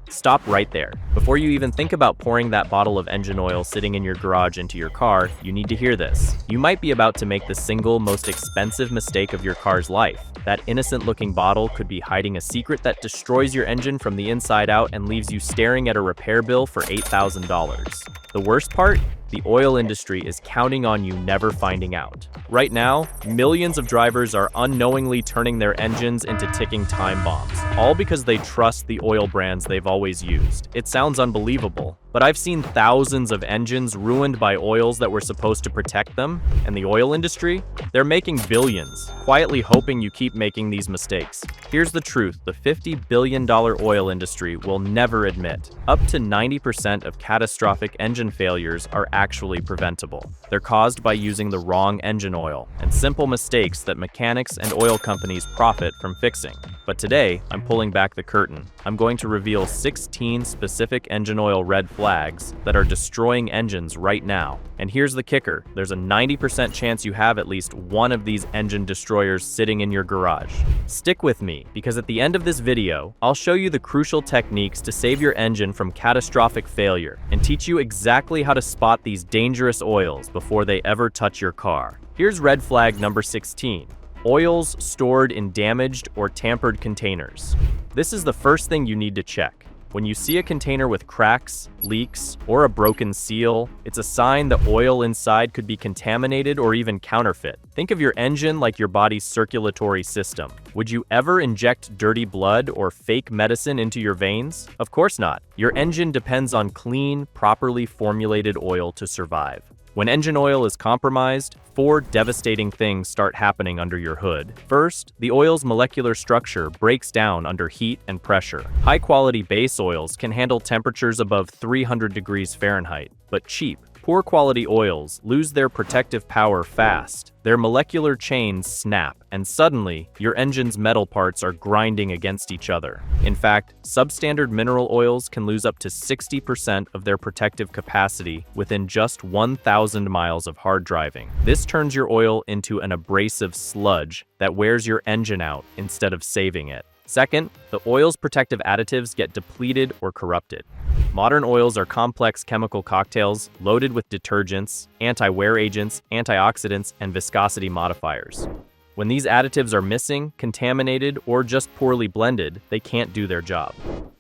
Stop right there. Before you even think about pouring that bottle of engine oil sitting in your garage into your car, you need to hear this. You might be about to make the single most expensive mistake of your car's life. That innocent-looking bottle could be hiding a secret that destroys your engine from the inside out and leaves you staring at a repair bill for $8,000. The worst part? The oil industry is counting on you never finding out. Right now, millions of drivers are unknowingly turning their engines into ticking time bombs, all because they trust the oil brands they've always used. It sounds unbelievable, but I've seen thousands of engines ruined by oils that were supposed to protect them, and the oil industry? They're making billions, quietly hoping you keep making these mistakes. Here's the truth: the $50 billion oil industry will never admit. Up to 90% of catastrophic engine failures are actually preventable. They're caused by using the wrong engine oil and simple mistakes that mechanics and oil companies profit from fixing. But today, I'm pulling back the curtain. I'm going to reveal 16 specific engine oil red flags that are destroying engines right now. And here's the kicker: there's a 90% chance you have at least one of these engine destroyers sitting in your garage. Stick with me, because at the end of this video, I'll show you the crucial techniques to save your engine from catastrophic failure and teach you exactly how to spot these dangerous oils before they ever touch your car. Here's red flag number 16. Oils stored in damaged or tampered containers. This is the first thing you need to check. When you see a container with cracks, leaks, or a broken seal, it's a sign the oil inside could be contaminated or even counterfeit. Think of your engine like your body's circulatory system. Would you ever inject dirty blood or fake medicine into your veins? Of course not. Your engine depends on clean, properly formulated oil to survive. When engine oil is compromised, 4 devastating things start happening under your hood. First, the oil's molecular structure breaks down under heat and pressure. High-quality base oils can handle temperatures above 300 degrees Fahrenheit, but cheap, poor-quality oils lose their protective power fast. Their molecular chains snap, and suddenly, your engine's metal parts are grinding against each other. In fact, substandard mineral oils can lose up to 60% of their protective capacity within just 1,000 miles of hard driving. This turns your oil into an abrasive sludge that wears your engine out instead of saving it. Second, the oil's protective additives get depleted or corrupted. Modern oils are complex chemical cocktails loaded with detergents, anti-wear agents, antioxidants, and viscosity modifiers. When these additives are missing, contaminated, or just poorly blended, they can't do their job.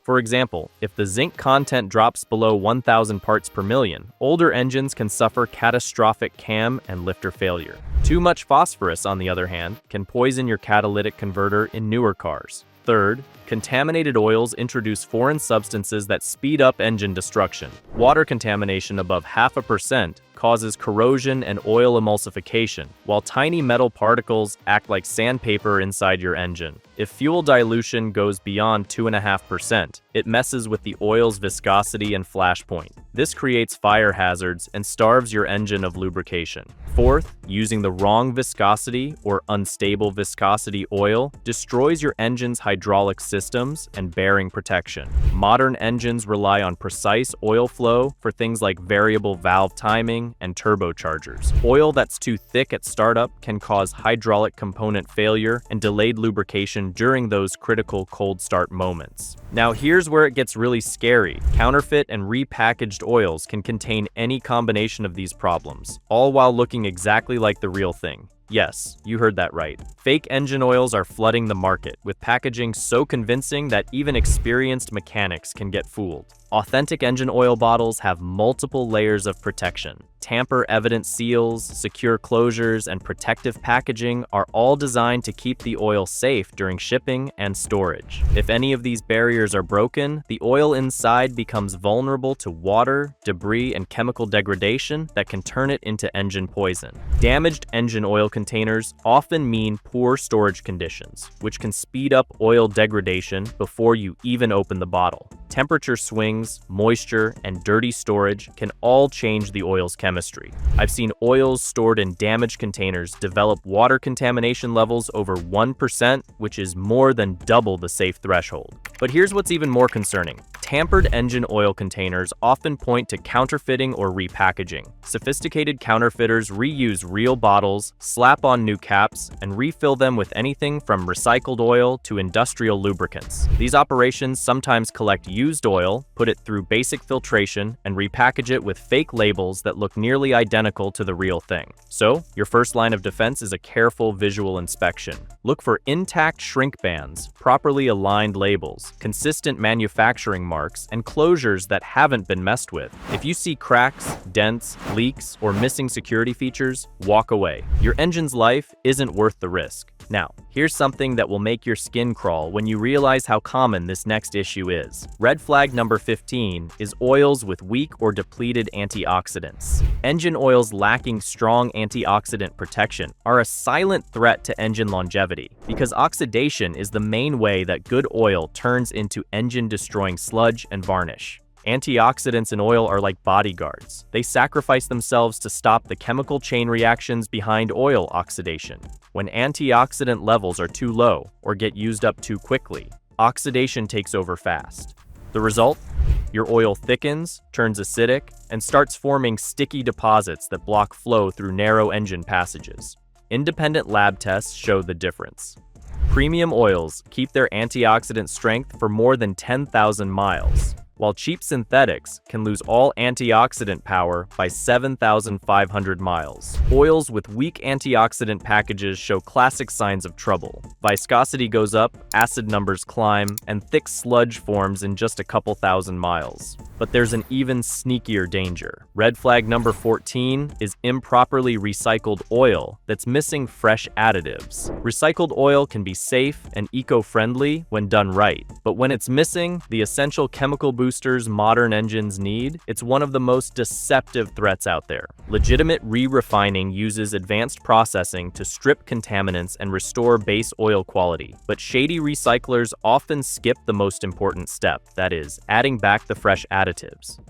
For example, if the zinc content drops below 1,000 parts per million, older engines can suffer catastrophic cam and lifter failure. Too much phosphorus, on the other hand, can poison your catalytic converter in newer cars. Third, contaminated oils introduce foreign substances that speed up engine destruction. Water contamination above 0.5% causes corrosion and oil emulsification, while tiny metal particles act like sandpaper inside your engine. If fuel dilution goes beyond 2.5%, it messes with the oil's viscosity and flash point. This creates fire hazards and starves your engine of lubrication. Fourth, using the wrong viscosity or unstable viscosity oil destroys your engine's hydraulic systems and bearing protection. Modern engines rely on precise oil flow for things like variable valve timing and turbochargers. Oil that's too thick at startup can cause hydraulic component failure and delayed lubrication during those critical cold start moments. Now here's where it gets really scary. Counterfeit and repackaged oils can contain any combination of these problems, all while looking exactly like the real thing. Yes, you heard that right. Fake engine oils are flooding the market, with packaging so convincing that even experienced mechanics can get fooled. Authentic engine oil bottles have multiple layers of protection. Tamper-evident seals, secure closures, and protective packaging are all designed to keep the oil safe during shipping and storage. If any of these barriers are broken, the oil inside becomes vulnerable to water, debris, and chemical degradation that can turn it into engine poison. Damaged engine oil containers often mean poor storage conditions, which can speed up oil degradation before you even open the bottle. Temperature swings, moisture, and dirty storage can all change the oil's chemistry. I've seen oils stored in damaged containers develop water contamination levels over 1%, which is more than double the safe threshold. But here's what's even more concerning. Tampered engine oil containers often point to counterfeiting or repackaging. Sophisticated counterfeiters reuse real bottles, slap on new caps, and refill them with anything from recycled oil to industrial lubricants. These operations sometimes collect used oil, put it through basic filtration, and repackage it with fake labels that look nearly identical to the real thing. So, your first line of defense is a careful visual inspection. Look for intact shrink bands, properly aligned labels, consistent manufacturing marks, and closures that haven't been messed with. If you see cracks, dents, leaks, or missing security features, walk away. Your engine's life isn't worth the risk. Now, here's something that will make your skin crawl when you realize how common this next issue is. Red flag number 15 is oils with weak or depleted antioxidants. Engine oils lacking strong antioxidant protection are a silent threat to engine longevity because oxidation is the main way that good oil turns into engine-destroying sludge and varnish. Antioxidants in oil are like bodyguards. They sacrifice themselves to stop the chemical chain reactions behind oil oxidation. When antioxidant levels are too low or get used up too quickly, oxidation takes over fast. The result? Your oil thickens, turns acidic, and starts forming sticky deposits that block flow through narrow engine passages. Independent lab tests show the difference. Premium oils keep their antioxidant strength for more than 10,000 miles, while cheap synthetics can lose all antioxidant power by 7,500 miles. Oils with weak antioxidant packages show classic signs of trouble. Viscosity goes up, acid numbers climb, and thick sludge forms in just a couple thousand miles. But there's an even sneakier danger. Red flag number 14 is improperly recycled oil that's missing fresh additives. Recycled oil can be safe and eco-friendly when done right, but when it's missing the essential chemical boosters modern engines need, it's one of the most deceptive threats out there. Legitimate re-refining uses advanced processing to strip contaminants and restore base oil quality, but shady recyclers often skip the most important step, that is, adding back the fresh additives.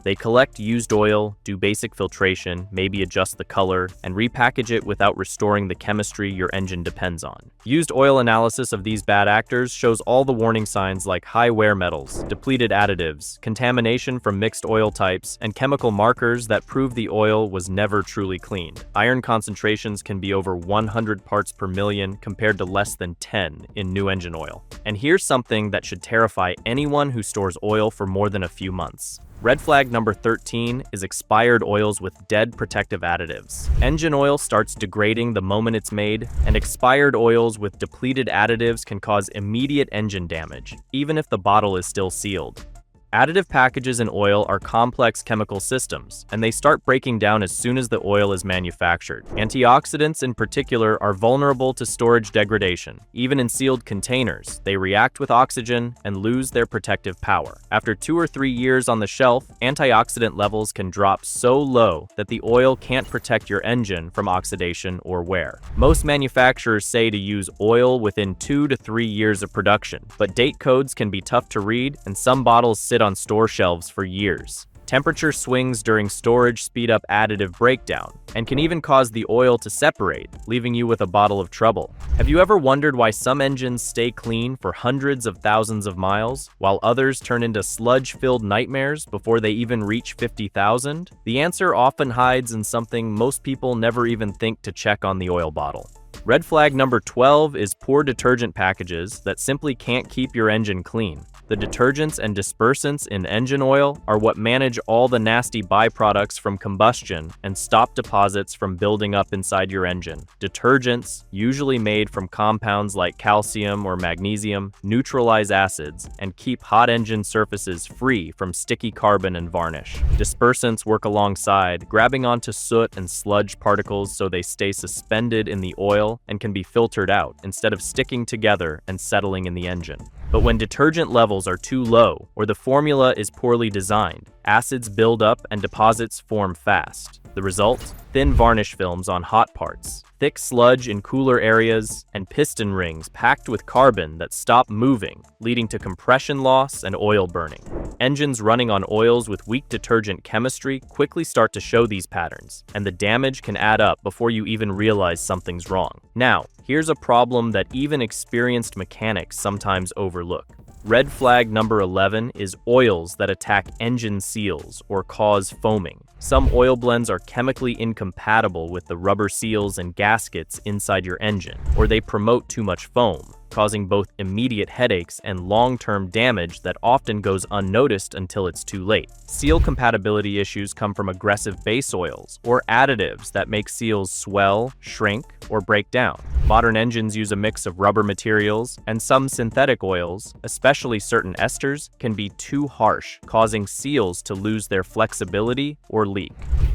They collect used oil, do basic filtration, maybe adjust the color, and repackage it without restoring the chemistry your engine depends on. Used oil analysis of these bad actors shows all the warning signs like high wear metals, depleted additives, contamination from mixed oil types, and chemical markers that prove the oil was never truly cleaned. Iron concentrations can be over 100 parts per million compared to less than 10 in new engine oil. And here's something that should terrify anyone who stores oil for more than a few months. Red flag number 13 is expired oils with dead protective additives. Engine oil starts degrading the moment it's made, and expired oils with depleted additives can cause immediate engine damage, even if the bottle is still sealed. Additive packages in oil are complex chemical systems, and they start breaking down as soon as the oil is manufactured. Antioxidants in particular are vulnerable to storage degradation. Even in sealed containers, they react with oxygen and lose their protective power. After 2 or 3 years on the shelf, antioxidant levels can drop so low that the oil can't protect your engine from oxidation or wear. Most manufacturers say to use oil within 2 to 3 years of production, but date codes can be tough to read, and some bottles sit on store shelves for years. Temperature swings during storage speed up additive breakdown and can even cause the oil to separate, leaving you with a bottle of trouble. Have you ever wondered why some engines stay clean for hundreds of thousands of miles, while others turn into sludge-filled nightmares before they even reach 50,000? The answer often hides in something most people never even think to check on the oil bottle. Red flag number 12 is poor detergent packages that simply can't keep your engine clean. The detergents and dispersants in engine oil are what manage all the nasty byproducts from combustion and stop deposits from building up inside your engine. Detergents, usually made from compounds like calcium or magnesium, neutralize acids and keep hot engine surfaces free from sticky carbon and varnish. Dispersants work alongside, grabbing onto soot and sludge particles so they stay suspended in the oil and can be filtered out instead of sticking together and settling in the engine. But when detergent levels are too low or the formula is poorly designed, acids build up and deposits form fast. The result? Thin varnish films on hot parts, thick sludge in cooler areas, and piston rings packed with carbon that stop moving, leading to compression loss and oil burning. Engines running on oils with weak detergent chemistry quickly start to show these patterns, and the damage can add up before you even realize something's wrong. Now, here's a problem that even experienced mechanics sometimes overlook. Red flag number 11 is oils that attack engine seals or cause foaming. Some oil blends are chemically incompatible with the rubber seals and gaskets inside your engine, or they promote too much foam, causing both immediate headaches and long-term damage that often goes unnoticed until it's too late. Seal compatibility issues come from aggressive base oils or additives that make seals swell, shrink, or break down. Modern engines use a mix of rubber materials, and some synthetic oils, especially certain esters, can be too harsh, causing seals to lose their flexibility or leak.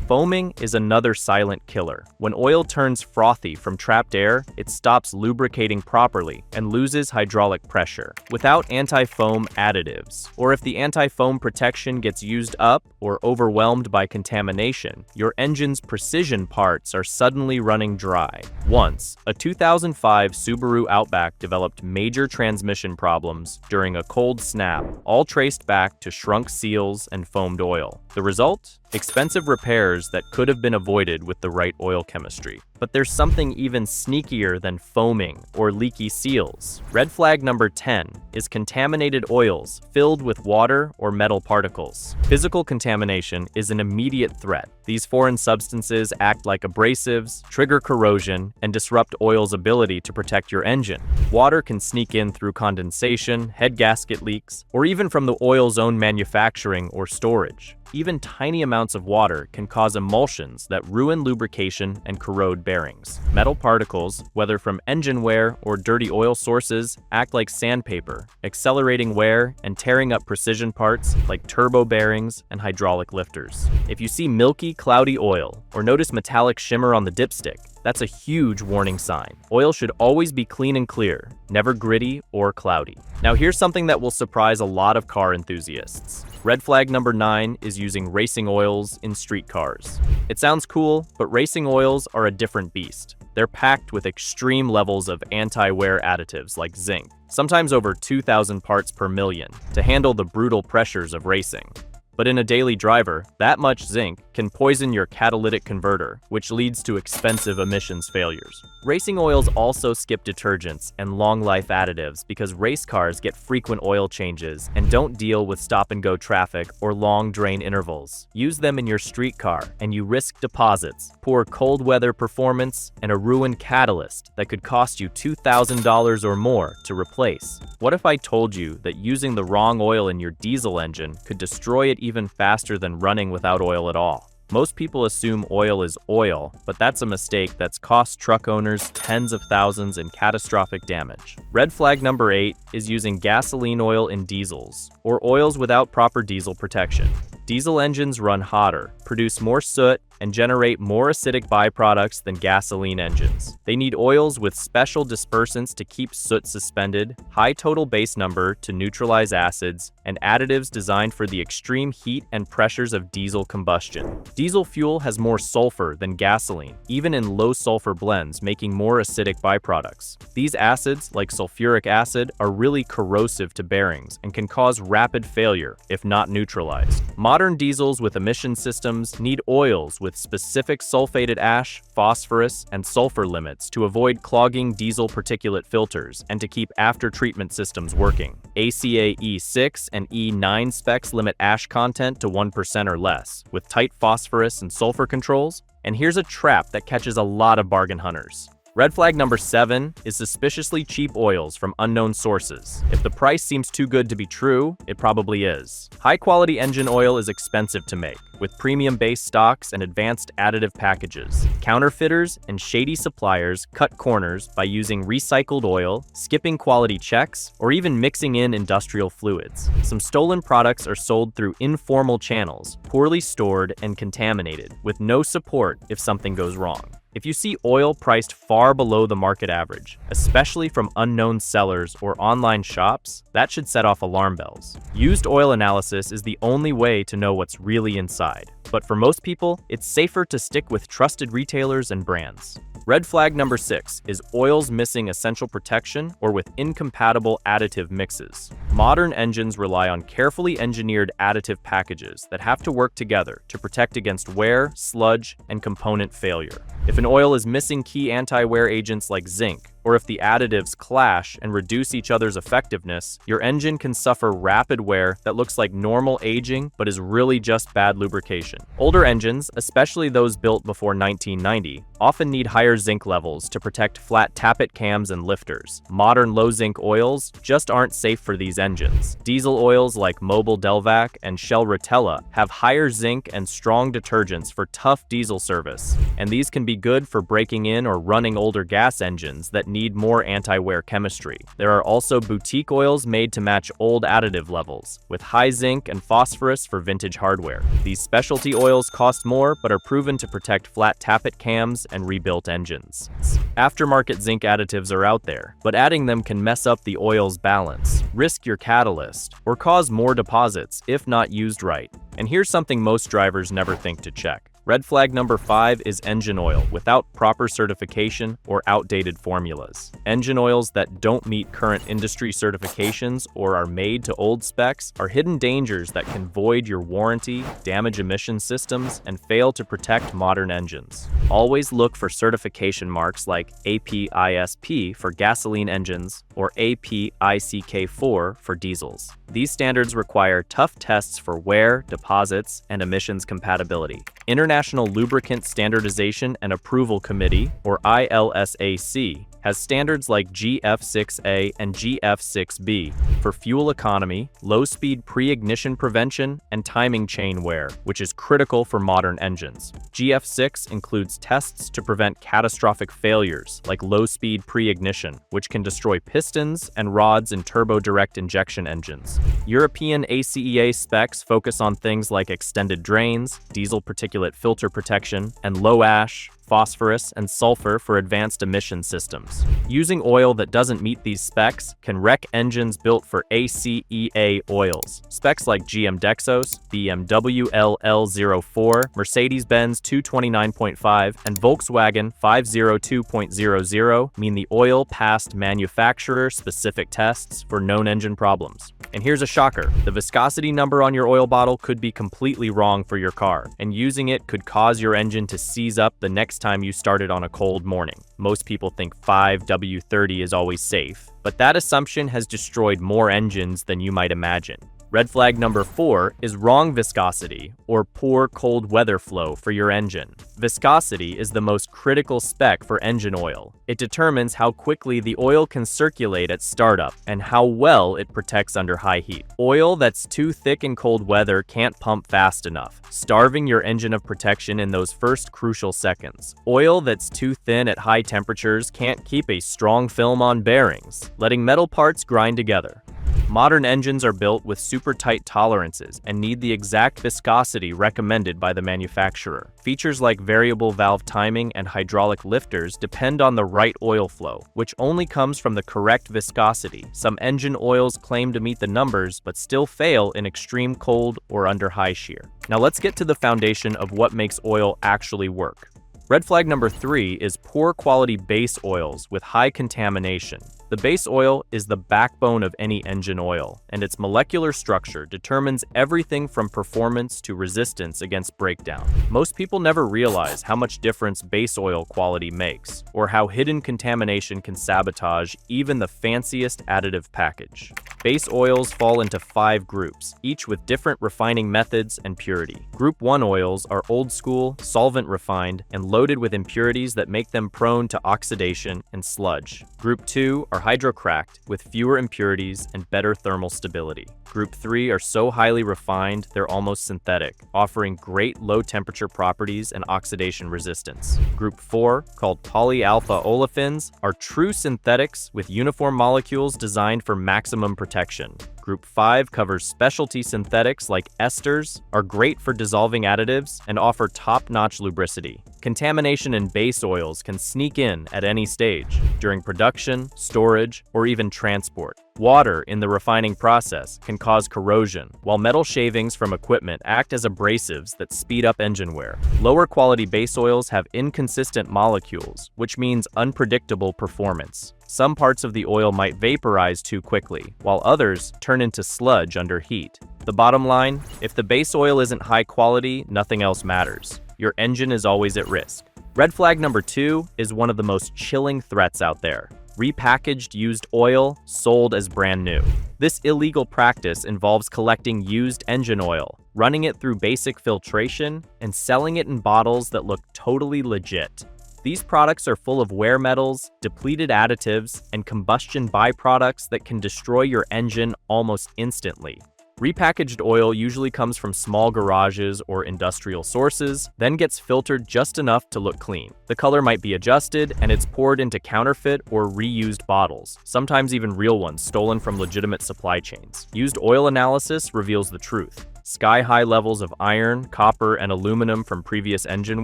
Foaming is another silent killer. When oil turns frothy from trapped air, it stops lubricating properly and loses hydraulic pressure. Without anti-foam additives, or if the anti-foam protection gets used up or overwhelmed by contamination, your engine's precision parts are suddenly running dry. Once, a 2005 Subaru Outback developed major transmission problems during a cold snap, all traced back to shrunk seals and foamed oil. The result? Expensive repairs that could have been avoided with the right oil chemistry. But there's something even sneakier than foaming or leaky seals. Red flag number 10 is contaminated oils filled with water or metal particles. Physical contamination is an immediate threat. These foreign substances act like abrasives, trigger corrosion, and disrupt oil's ability to protect your engine. Water can sneak in through condensation, head gasket leaks, or even from the oil's own manufacturing or storage. Even tiny amounts of water can cause emulsions that ruin lubrication and corrode bearings. Metal particles, whether from engine wear or dirty oil sources, act like sandpaper, accelerating wear and tearing up precision parts like turbo bearings and hydraulic lifters. If you see milky, cloudy oil or notice metallic shimmer on the dipstick, that's a huge warning sign. Oil should always be clean and clear, never gritty or cloudy. Now here's something that will surprise a lot of car enthusiasts. Red flag number 9 is using racing oils in street cars. It sounds cool, but racing oils are a different beast. They're packed with extreme levels of anti-wear additives like zinc, sometimes over 2,000 parts per million, to handle the brutal pressures of racing. But in a daily driver, that much zinc can poison your catalytic converter, which leads to expensive emissions failures. Racing oils also skip detergents and long-life additives because race cars get frequent oil changes and don't deal with stop-and-go traffic or long drain intervals. Use them in your street car, and you risk deposits, poor cold weather performance, and a ruined catalyst that could cost you $2,000 or more to replace. What if I told you that using the wrong oil in your diesel engine could destroy it even faster than running without oil at all? Most people assume oil is oil, but that's a mistake that's cost truck owners tens of thousands in catastrophic damage. Red flag number 8 is using gasoline oil in diesels, or oils without proper diesel protection. Diesel engines run hotter, produce more soot, and generate more acidic byproducts than gasoline engines. They need oils with special dispersants to keep soot suspended, high total base number to neutralize acids, and additives designed for the extreme heat and pressures of diesel combustion. Diesel fuel has more sulfur than gasoline, even in low-sulfur blends, making more acidic byproducts. These acids, like sulfuric acid, are really corrosive to bearings and can cause rapid failure if not neutralized. Modern diesels with emission systems need oils with specific sulfated ash, phosphorus, and sulfur limits to avoid clogging diesel particulate filters and to keep after-treatment systems working. ACA E6 and E9 specs limit ash content to 1% or less, with tight phosphorus and sulfur controls. And here's a trap that catches a lot of bargain hunters. Red flag number 7 is suspiciously cheap oils from unknown sources. If the price seems too good to be true, it probably is. High-quality engine oil is expensive to make, with premium-based stocks and advanced additive packages. Counterfeiters and shady suppliers cut corners by using recycled oil, skipping quality checks, or even mixing in industrial fluids. Some stolen products are sold through informal channels, poorly stored and contaminated, with no support if something goes wrong. If you see oil priced far below the market average, especially from unknown sellers or online shops, that should set off alarm bells. Used oil analysis is the only way to know what's really inside, but for most people, it's safer to stick with trusted retailers and brands. Red flag number 6 is oils missing essential protection or with incompatible additive mixes. Modern engines rely on carefully engineered additive packages that have to work together to protect against wear, sludge, and component failure. If an oil is missing key anti-wear agents like zinc, or if the additives clash and reduce each other's effectiveness, your engine can suffer rapid wear that looks like normal aging but is really just bad lubrication. Older engines, especially those built before 1990, often need higher zinc levels to protect flat tappet cams and lifters. Modern low-zinc oils just aren't safe for these engines. Diesel oils like Mobil Delvac and Shell Rotella have higher zinc and strong detergents for tough diesel service, and these can be good for breaking in or running older gas engines that need more anti-wear chemistry. There are also boutique oils made to match old additive levels, with high zinc and phosphorus for vintage hardware. These specialty oils cost more but are proven to protect flat tappet cams and rebuilt engines. Aftermarket zinc additives are out there, but adding them can mess up the oil's balance, risk your catalyst, or cause more deposits if not used right. And here's something most drivers never think to check. Red flag number 5 is engine oil without proper certification or outdated formulas. Engine oils that don't meet current industry certifications or are made to old specs are hidden dangers that can void your warranty, damage emission systems, and fail to protect modern engines. Always look for certification marks like APISP for gasoline engines or APICK4 for diesels. These standards require tough tests for wear, deposits, and emissions compatibility. International Lubricant Standardization and Approval Committee, or ILSAC, has standards like GF6A and GF6B for fuel economy, low-speed pre-ignition prevention, and timing chain wear, which is critical for modern engines. GF6 includes tests to prevent catastrophic failures like low-speed pre-ignition, which can destroy pistons and rods in turbo-direct injection engines. European ACEA specs focus on things like extended drains, diesel particulate filter protection, and low ash, phosphorus, and sulfur for advanced emission systems. Using oil that doesn't meet these specs can wreck engines built for ACEA oils. Specs like GM Dexos, BMW LL04, Mercedes-Benz 229.5, and Volkswagen 502.00 mean the oil passed manufacturer-specific tests for known engine problems. And here's a shocker. The viscosity number on your oil bottle could be completely wrong for your car, and using it could cause your engine to seize up the next time you start it on a cold morning. Most people think 5W30 is always safe, but that assumption has destroyed more engines than you might imagine. Red flag number 4 is wrong viscosity, or poor cold weather flow for your engine. Viscosity is the most critical spec for engine oil. It determines how quickly the oil can circulate at startup and how well it protects under high heat. Oil that's too thick in cold weather can't pump fast enough, starving your engine of protection in those first crucial seconds. Oil that's too thin at high temperatures can't keep a strong film on bearings, letting metal parts grind together. Modern engines are built with super tight tolerances and need the exact viscosity recommended by the manufacturer. Features like variable valve timing and hydraulic lifters depend on the right oil flow, which only comes from the correct viscosity. Some engine oils claim to meet the numbers but still fail in extreme cold or under high shear. Now let's get to the foundation of what makes oil actually work. Red flag number 3 is poor quality base oils with high contamination. The base oil is the backbone of any engine oil, and its molecular structure determines everything from performance to resistance against breakdown. Most people never realize how much difference base oil quality makes, or how hidden contamination can sabotage even the fanciest additive package. Base oils fall into 5 groups, each with different refining methods and purity. Group 1 oils are old school, solvent refined, and loaded with impurities that make them prone to oxidation and sludge. Group 2 are hydrocracked with fewer impurities and better thermal stability. Group 3 are so highly refined they're almost synthetic, offering great low temperature properties and oxidation resistance. Group 4, called polyalpha olefins, are true synthetics with uniform molecules designed for maximum protection. Group 5 covers specialty synthetics like esters, are great for dissolving additives, and offer top-notch lubricity. Contamination in base oils can sneak in at any stage, during production, storage, or even transport. Water in the refining process can cause corrosion, while metal shavings from equipment act as abrasives that speed up engine wear. Lower quality base oils have inconsistent molecules, which means unpredictable performance. Some parts of the oil might vaporize too quickly, while others turn into sludge under heat. The bottom line, if the base oil isn't high quality, nothing else matters. Your engine is always at risk. Red flag number 2 is one of the most chilling threats out there: repackaged used oil sold as brand new. This illegal practice involves collecting used engine oil, running it through basic filtration, and selling it in bottles that look totally legit. These products are full of wear metals, depleted additives, and combustion byproducts that can destroy your engine almost instantly. Repackaged oil usually comes from small garages or industrial sources, then gets filtered just enough to look clean. The color might be adjusted, and it's poured into counterfeit or reused bottles, sometimes even real ones stolen from legitimate supply chains. Used oil analysis reveals the truth. Sky-high levels of iron, copper, and aluminum from previous engine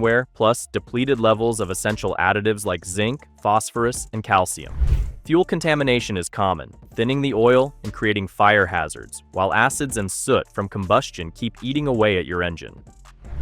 wear, plus depleted levels of essential additives like zinc, phosphorus, and calcium. Fuel contamination is common, thinning the oil and creating fire hazards, while acids and soot from combustion keep eating away at your engine.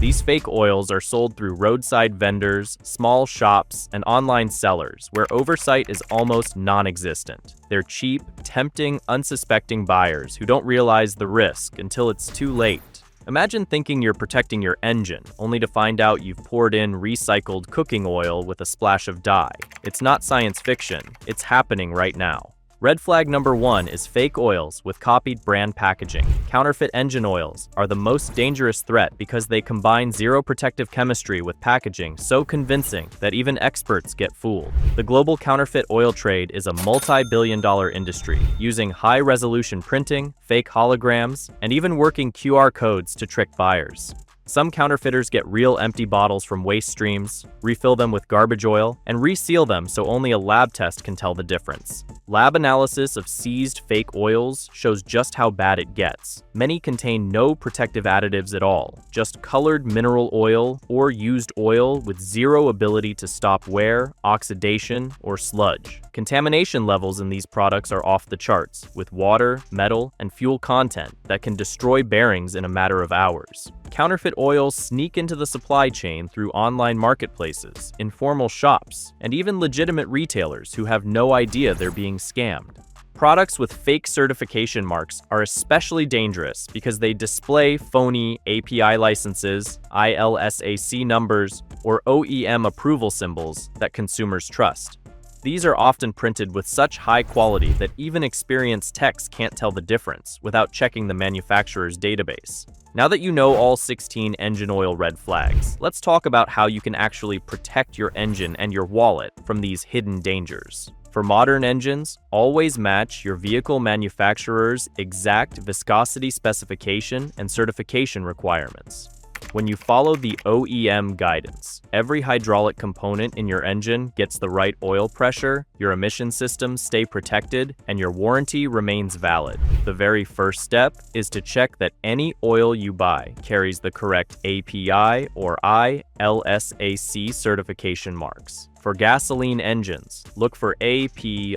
These fake oils are sold through roadside vendors, small shops, and online sellers, where oversight is almost non-existent. They're cheap, tempting, unsuspecting buyers who don't realize the risk until it's too late. Imagine thinking you're protecting your engine, only to find out you've poured in recycled cooking oil with a splash of dye. It's not science fiction, it's happening right now. Red flag number 1 is fake oils with copied brand packaging. Counterfeit engine oils are the most dangerous threat because they combine zero protective chemistry with packaging so convincing that even experts get fooled. The global counterfeit oil trade is a multi-billion-dollar industry, using high-resolution printing, fake holograms, and even working QR codes to trick buyers. Some counterfeiters get real empty bottles from waste streams, refill them with garbage oil, and reseal them so only a lab test can tell the difference. Lab analysis of seized fake oils shows just how bad it gets. Many contain no protective additives at all, just colored mineral oil or used oil with zero ability to stop wear, oxidation, or sludge. Contamination levels in these products are off the charts, with water, metal, and fuel content that can destroy bearings in a matter of hours. Counterfeit oils sneak into the supply chain through online marketplaces, informal shops, and even legitimate retailers who have no idea they're being scammed. Products with fake certification marks are especially dangerous because they display phony API licenses, ILSAC numbers, or OEM approval symbols that consumers trust. These are often printed with such high quality that even experienced techs can't tell the difference without checking the manufacturer's database. Now that you know all 16 engine oil red flags, let's talk about how you can actually protect your engine and your wallet from these hidden dangers. For modern engines, always match your vehicle manufacturer's exact viscosity specification and certification requirements. When you follow the OEM guidance, every hydraulic component in your engine gets the right oil pressure, your emission systems stay protected, and your warranty remains valid. The very first step is to check that any oil you buy carries the correct API or ILSAC certification marks. For gasoline engines, look for APISP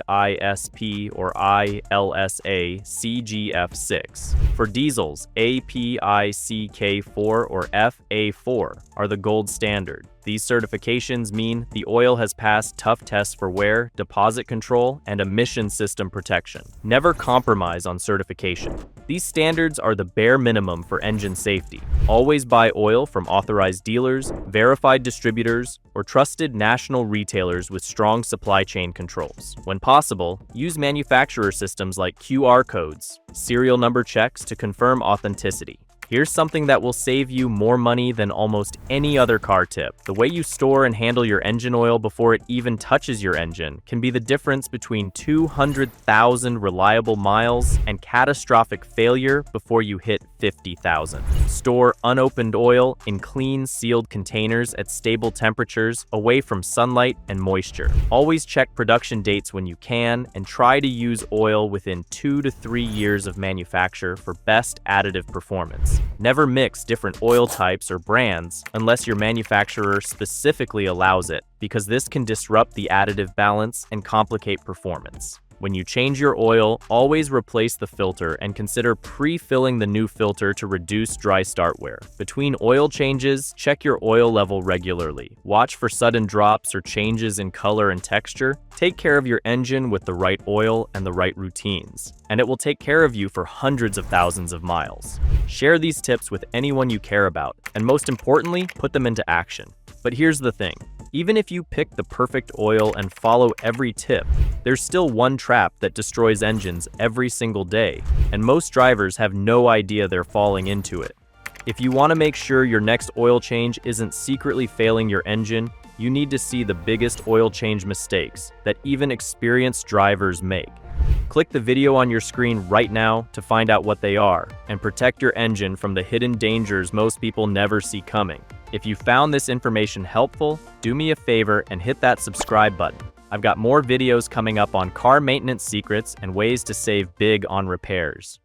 or ILSA CGF6. For diesels, APICK4 or FA4 are the gold standard. These certifications mean the oil has passed tough tests for wear, deposit control, and emission system protection. Never compromise on certification. These standards are the bare minimum for engine safety. Always buy oil from authorized dealers, verified distributors, or trusted national retailers with strong supply chain controls. When possible, use manufacturer systems like QR codes, serial number checks to confirm authenticity. Here's something that will save you more money than almost any other car tip. The way you store and handle your engine oil before it even touches your engine can be the difference between 200,000 reliable miles and catastrophic failure before you hit 50,000. Store unopened oil in clean, sealed containers at stable temperatures away from sunlight and moisture. Always check production dates when you can, and try to use oil within 2 to 3 years of manufacture for best additive performance. Never mix different oil types or brands unless your manufacturer specifically allows it, because this can disrupt the additive balance and complicate performance. When you change your oil, always replace the filter and consider pre-filling the new filter to reduce dry start wear. Between oil changes, check your oil level regularly. Watch for sudden drops or changes in color and texture. Take care of your engine with the right oil and the right routines, and it will take care of you for hundreds of thousands of miles. Share these tips with anyone you care about, and most importantly, put them into action. But here's the thing. Even if you pick the perfect oil and follow every tip, there's still one trap that destroys engines every single day, and most drivers have no idea they're falling into it. If you want to make sure your next oil change isn't secretly failing your engine, you need to see the biggest oil change mistakes that even experienced drivers make. Click the video on your screen right now to find out what they are, and protect your engine from the hidden dangers most people never see coming. If you found this information helpful, do me a favor and hit that subscribe button. I've got more videos coming up on car maintenance secrets and ways to save big on repairs.